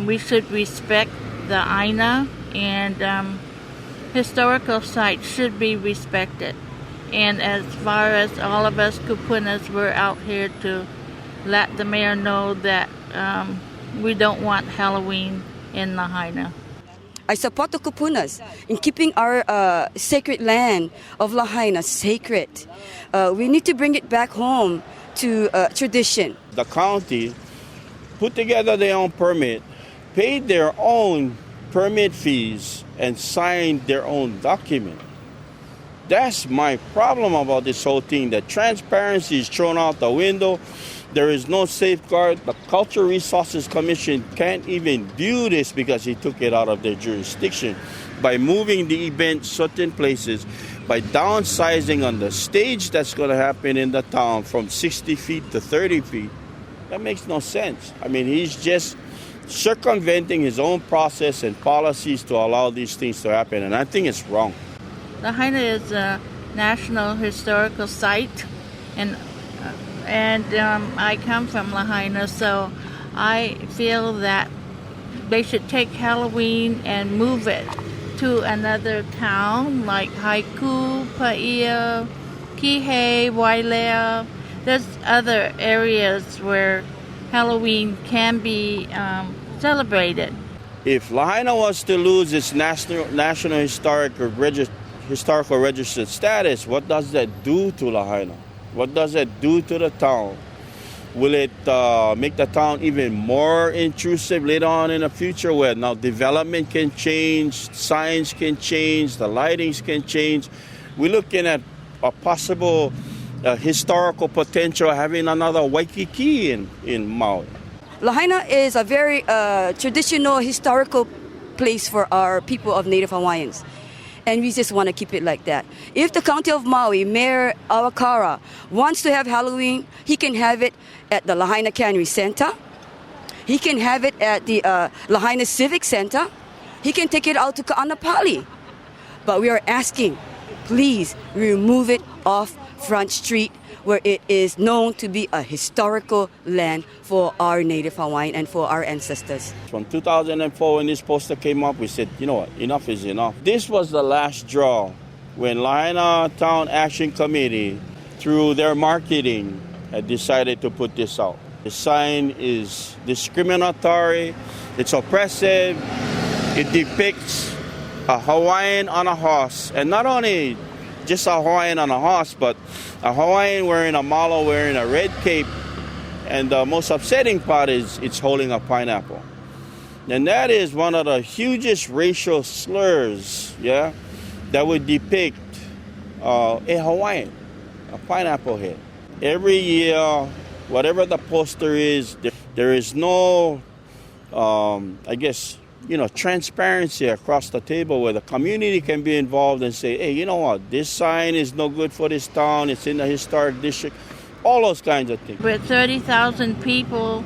We should respect the Aina, and historical sites should be respected. And as far as all of us Kupunas, we're out here to let the mayor know that we don't want Halloween in Lahaina. I support the Kupunas in keeping our sacred land of Lahaina sacred. We need to bring it back home to tradition. The county put together their own permit, paid their own permit fees, and signed their own document. That's my problem about this whole thing. The transparency is thrown out the window. There is no safeguard. The Cultural Resources Commission can't even view this because he took it out of their jurisdiction. By moving the event certain places, by downsizing on the stage that's going to happen in the town from 60 feet to 30 feet, that makes no sense. I mean, he's just circumventing his own process and policies to allow these things to happen, and I think it's wrong. Lahaina is a national historical site, and I come from Lahaina, so I feel that they should take Halloween and move it to another town like Haiku, Paia, Kihei, Wailea. There's other areas where Halloween can be celebrated. If Lahaina was to lose its national historical registered status, what does that do to Lahaina? What does that do to the town? Will it make the town even more intrusive later on in the future, where now development can change, signs can change, the lightings can change? We're looking at a possible historical potential of having another Waikiki in Maui. Lahaina is a very traditional historical place for our people of Native Hawaiians. And we just want to keep it like that. If the County of Maui, Mayor Awakara, wants to have Halloween, he can have it at the Lahaina Cannery Center. He can have it at the Lahaina Civic Center. He can take it out to Ka'anapali. But we are asking, please remove it off Front Street, where it is known to be a historical land for our Native Hawaiian and for our ancestors. From 2004, when this poster came up, we said, you know what, enough is enough. This was the last draw when Lahaina Town Action Committee, through their marketing, had decided to put this out. The sign is discriminatory, it's oppressive, it depicts a Hawaiian on a horse, and not only just a Hawaiian on a horse, but a Hawaiian wearing a malo, wearing a red cape, and the most upsetting part is it's holding a pineapple. And that is one of the hugest racial slurs, yeah, that would depict a Hawaiian, a pineapple head. Every year, whatever the poster is, there is no, transparency across the table where the community can be involved and say, hey, you know what, this sign is no good for this town, it's in the historic district, all those kinds of things. With 30,000 people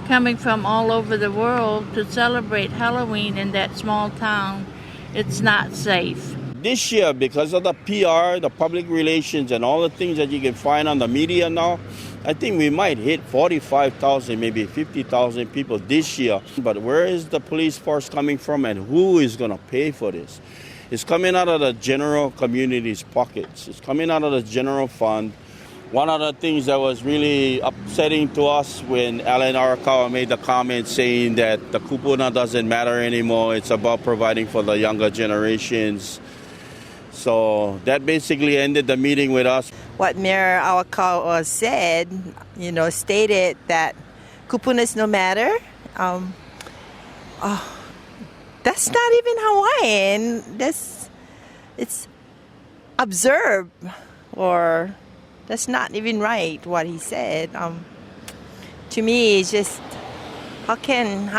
coming from all over the world to celebrate Halloween in that small town, it's not safe. This year, because of the PR, the public relations, and all the things that you can find on the media now, I think we might hit 45,000, maybe 50,000 people this year. But where is the police force coming from, and who is going to pay for this? It's coming out of the general community's pockets. It's coming out of the general fund. One of the things that was really upsetting to us when Alan Arakawa made the comment saying that the kupuna doesn't matter anymore, it's about providing for the younger generations. So that basically ended the meeting with us. What Mayor Awakawa said, stated that kupunas no matter. That's not even Hawaiian. It's observed, or that's not even right what he said. To me, it's just how can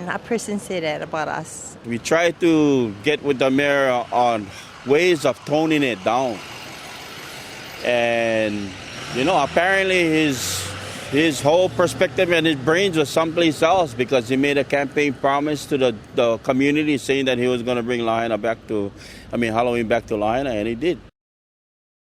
a person say that about us? We tried to get with the mayor on ways of toning it down. And, apparently his whole perspective and his brains was someplace else, because he made a campaign promise to the community saying that he was going to bring Halloween back to Lahaina, and he did.